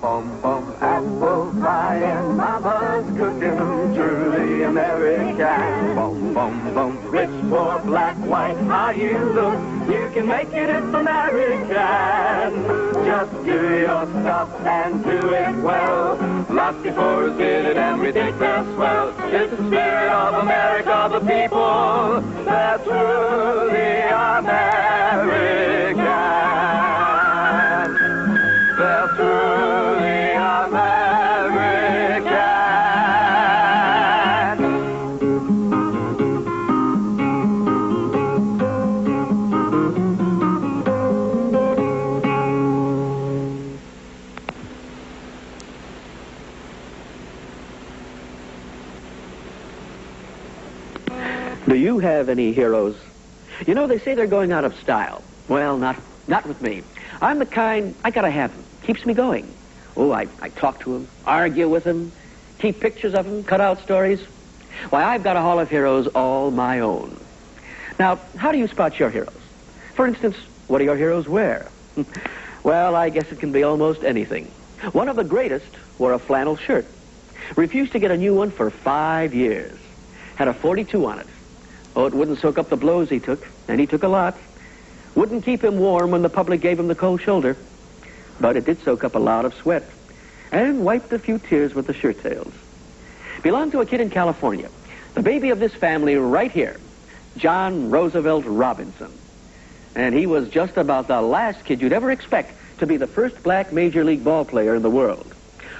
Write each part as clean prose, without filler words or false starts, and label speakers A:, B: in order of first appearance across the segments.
A: bum, bum, apple pie and mama's cooking, truly American. Bum, bum, bum, rich, poor, black, white, how you look, you can make it, it's American. Just do your stuff and do it well. Lots before us did it and we think they're swell. It's the spirit of America, the people that truly American. They're truly American.
B: Do you have any heroes? You know, they say they're going out of style. Well, not with me. I'm the kind, I gotta have them. Keeps me going. Oh, I talk to him, argue with him, keep pictures of him, cut out stories. Why, I've got a hall of heroes all my own. Now, how do you spot your heroes? For instance, what do your heroes wear? Well, I guess it can be almost anything. One of the greatest wore a flannel shirt. Refused to get a new one for 5 years. Had a 42 on it. Oh, it wouldn't soak up the blows he took, and he took a lot. Wouldn't keep him warm when the public gave him the cold shoulder. But it did soak up a lot of sweat, and wiped a few tears with the shirt tails. Belonged to a kid in California, the baby of this family right here, John Roosevelt Robinson. And he was just about the last kid you'd ever expect to be the first black major league ball player in the world.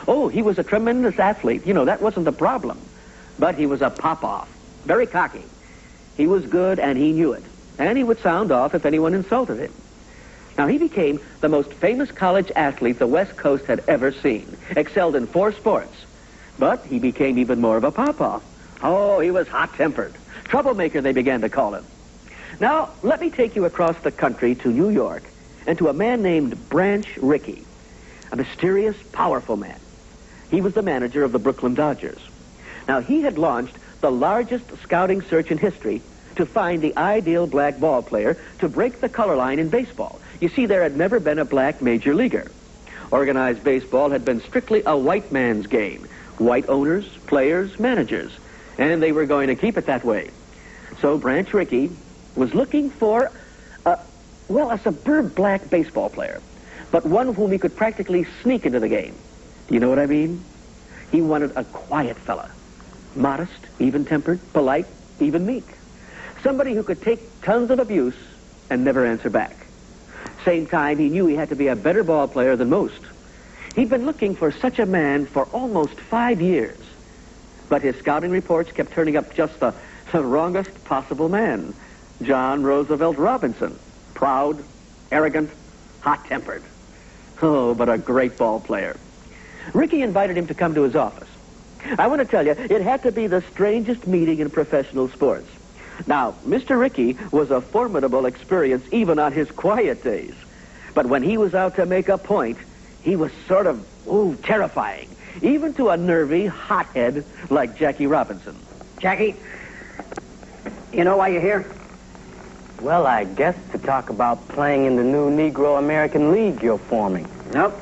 B: Oh, he was a tremendous athlete. You know, that wasn't the problem. But he was a pop-off, very cocky. He was good, and he knew it. And he would sound off if anyone insulted him. Now, he became the most famous college athlete the West Coast had ever seen. Excelled in 4 sports. But he became even more of a pop-off. Oh, he was hot-tempered. Troublemaker, they began to call him. Now, let me take you across the country to New York and to a man named Branch Rickey, a mysterious, powerful man. He was the manager of the Brooklyn Dodgers. Now, he had launched the largest scouting search in history to find the ideal black ball player to break the color line in baseball. You see, there had never been a black major leaguer. Organized baseball had been strictly a white man's game. White owners, players, managers. And they were going to keep it that way. So Branch Rickey was looking for, a superb black baseball player, but one whom he could practically sneak into the game. Do you know what I mean? He wanted a quiet fella. Modest, even-tempered, polite, even meek. Somebody who could take tons of abuse and never answer back. Same time, he knew he had to be a better ball player than most. He'd been looking for such a man for almost 5 years. But his scouting reports kept turning up just the wrongest possible man. John Roosevelt Robinson. Proud, arrogant, hot-tempered. Oh, but a great ball player. Rickey invited him to come to his office. I want to tell you, it had to be the strangest meeting in professional sports. Now, Mr. Rickey was a formidable experience even on his quiet days. But when he was out to make a point, he was sort of, terrifying. Even to a nervy hothead like Jackie Robinson.
C: Jackie, you know why you're here?
D: Well, I guess to talk about playing in the new Negro American League you're forming.
C: Nope.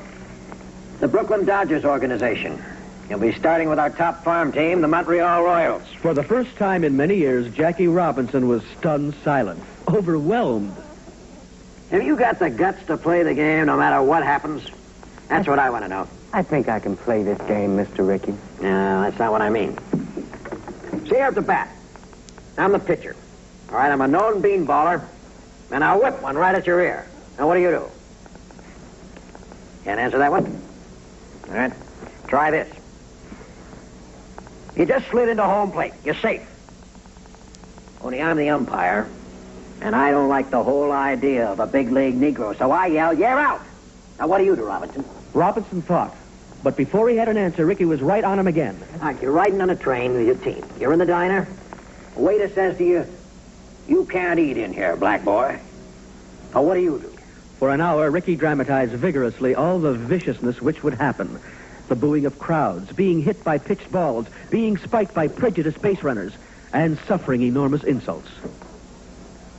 C: The Brooklyn Dodgers organization. You'll be starting with our top farm team, the Montreal Royals.
B: For the first time in many years, Jackie Robinson was stunned silent, overwhelmed.
C: Have you got the guts to play the game no matter what happens? That's what I want to know.
D: I think I can play this game, Mr. Rickey.
C: No, that's not what I mean. See here at the bat. I'm the pitcher. All right, I'm a known beanballer, and I'll whip one right at your ear. Now, what do? Can't answer that one? All right, try this. You just slid into home plate. You're safe. Only I'm the umpire, and I don't like the whole idea of a big league Negro, so I yell, you're out. Now, what do you do, Robinson?
B: Robinson thought, but before he had an answer, Rickey was right on him again.
C: All right, you're riding on a train with your team. You're in the diner. A waiter says to you, you can't eat in here, black boy. Now, what do?
B: For an hour, Rickey dramatized vigorously all the viciousness which would happen. The booing of crowds, being hit by pitched balls, being spiked by prejudiced base runners, and suffering enormous insults.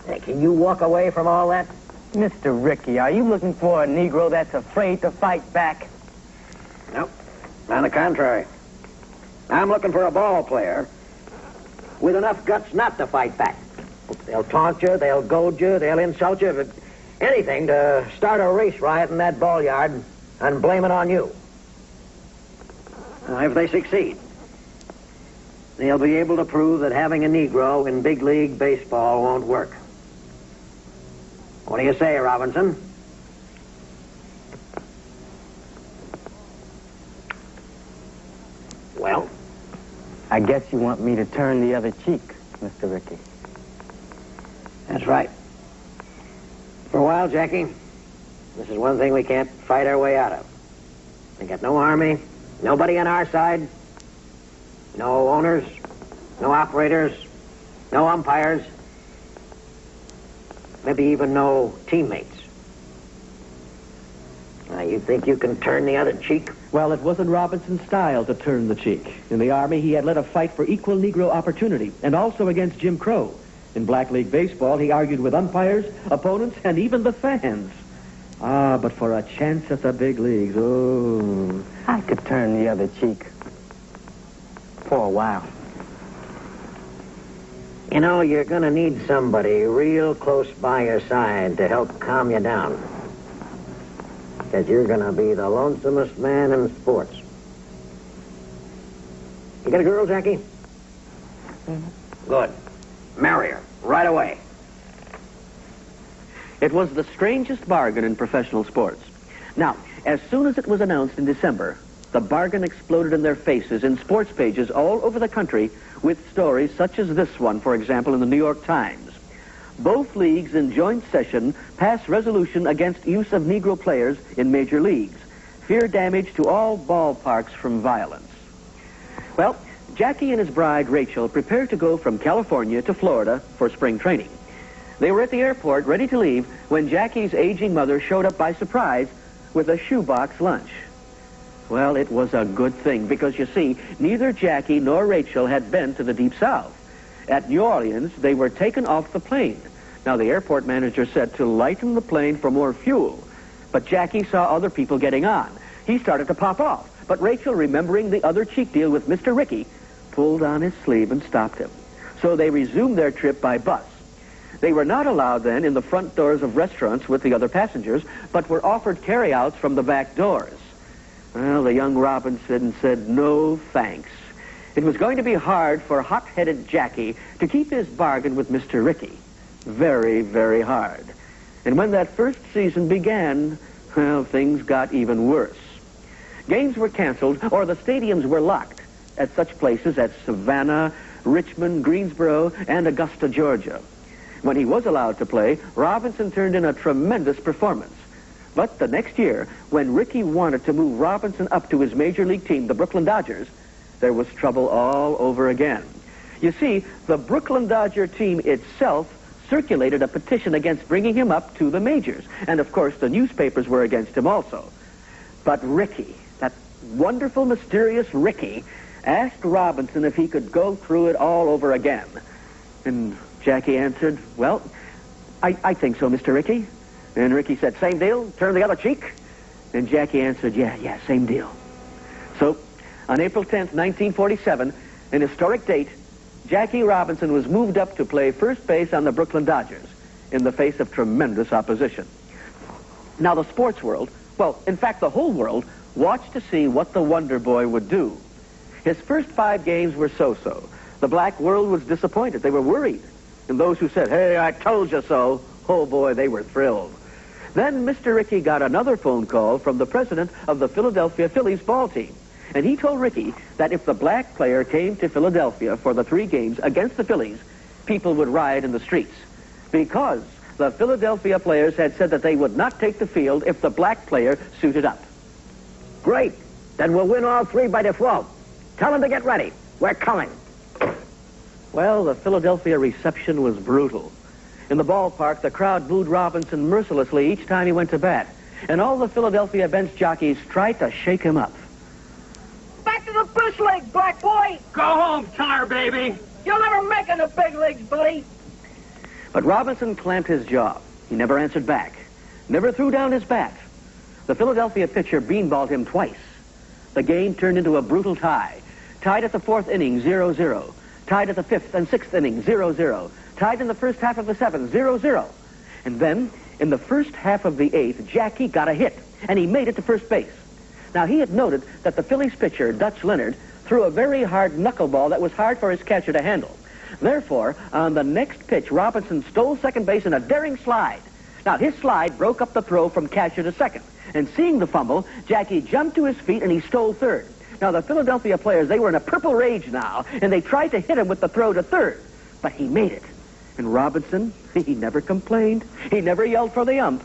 C: Hey, can you walk away from all that?
D: Mr. Rickey, are you looking for a Negro that's afraid to fight back?
C: On the contrary. I'm looking for a ball player with enough guts not to fight back. They'll taunt you, they'll goad you, they'll insult you, but anything to start a race riot in that ball yard and blame it on you. Now, if they succeed, they'll be able to prove that having a Negro in big league baseball won't work. What do you say, Robinson? Well?
D: I guess you want me to turn the other cheek, Mr. Rickey.
C: That's right. For a while, Jackie, this is one thing we can't fight our way out of. We got no army, nobody on our side, no owners, no operators, no umpires, maybe even no teammates. Now, you think you can turn the other cheek?
B: Well, it wasn't Robinson's style to turn the cheek. In the Army, he had led a fight for equal Negro opportunity, and also against Jim Crow. In Black League Baseball, he argued with umpires, opponents, and even the fans. Ah, but for a chance at the big leagues, oh.
D: I could turn the other cheek. For a while.
C: You know, you're going to need somebody real close by your side to help calm you down. Because you're going to be the lonesomest man in sports. You got a girl, Jackie? Mm-hmm. Good. Marry her right away.
B: It was the strangest bargain in professional sports. Now, as soon as it was announced in December, the bargain exploded in their faces in sports pages all over the country with stories such as this one, for example, in the New York Times. Both leagues in joint session pass resolution against use of Negro players in major leagues. Fear damage to all ballparks from violence. Well, Jackie and his bride, Rachel, prepared to go from California to Florida for spring training. They were at the airport ready to leave when Jackie's aging mother showed up by surprise with a shoebox lunch. Well, it was a good thing because, you see, neither Jackie nor Rachel had been to the Deep South. At New Orleans, they were taken off the plane. Now, the airport manager said to lighten the plane for more fuel. But Jackie saw other people getting on. He started to pop off. But Rachel, remembering the other cheek deal with Mr. Rickey, pulled on his sleeve and stopped him. So they resumed their trip by bus. They were not allowed then in the front doors of restaurants with the other passengers, but were offered carryouts from the back doors. Well, the young Robinson said no thanks. It was going to be hard for hot-headed Jackie to keep his bargain with Mr. Rickey. Very, very hard. And when that first season began, well, things got even worse. Games were canceled or the stadiums were locked at such places as Savannah, Richmond, Greensboro, and Augusta, Georgia. When he was allowed to play, Robinson turned in a tremendous performance. But the next year, when Rickey wanted to move Robinson up to his major league team, the Brooklyn Dodgers, there was trouble all over again. You see, the Brooklyn Dodger team itself circulated a petition against bringing him up to the majors. And, of course, the newspapers were against him also. But Rickey, that wonderful, mysterious Rickey, asked Robinson if he could go through it all over again. And Jackie answered, well, I think so, Mr. Rickey. And Rickey said, same deal, turn the other cheek. And Jackie answered, yeah, same deal. So, on April 10th, 1947, an historic date, Jackie Robinson was moved up to play first base on the Brooklyn Dodgers in the face of tremendous opposition. Now, the sports world, well, in fact, the whole world, watched to see what the Wonder Boy would do. His first 5 games were so-so. The black world was disappointed. They were worried. And those who said, hey, I told you so, oh, boy, they were thrilled. Then Mr. Rickey got another phone call from the president of the Philadelphia Phillies ball team. And he told Rickey that if the black player came to Philadelphia for the 3 games against the Phillies, people would riot in the streets. Because the Philadelphia players had said that they would not take the field if the black player suited up.
C: Great. Then we'll win all 3 by default. Tell them to get ready. We're coming.
B: Well, the Philadelphia reception was brutal. In the ballpark, the crowd booed Robinson mercilessly each time he went to bat. And all the Philadelphia bench jockeys tried to shake him up.
E: Back to the bush league, black boy!
A: Go home, tar baby.
E: You'll never make it in the big leagues, buddy!
B: But Robinson clamped his jaw. He never answered back. Never threw down his bat. The Philadelphia pitcher beanballed him twice. The game turned into a brutal tie. Tied at the fourth inning, 0-0. Tied at the fifth and sixth inning, 0-0. Tied in the first half of the seventh, 0-0. And then, in the first half of the eighth, Jackie got a hit, and he made it to first base. Now, he had noted that the Phillies pitcher, Dutch Leonard, threw a very hard knuckleball that was hard for his catcher to handle. Therefore, on the next pitch, Robinson stole second base in a daring slide. Now, his slide broke up the throw from catcher to second. And seeing the fumble, Jackie jumped to his feet and he stole third. Now, the Philadelphia players, they were in a purple rage now, and they tried to hit him with the throw to third. But he made it. And Robinson, he never complained. He never yelled for the ump.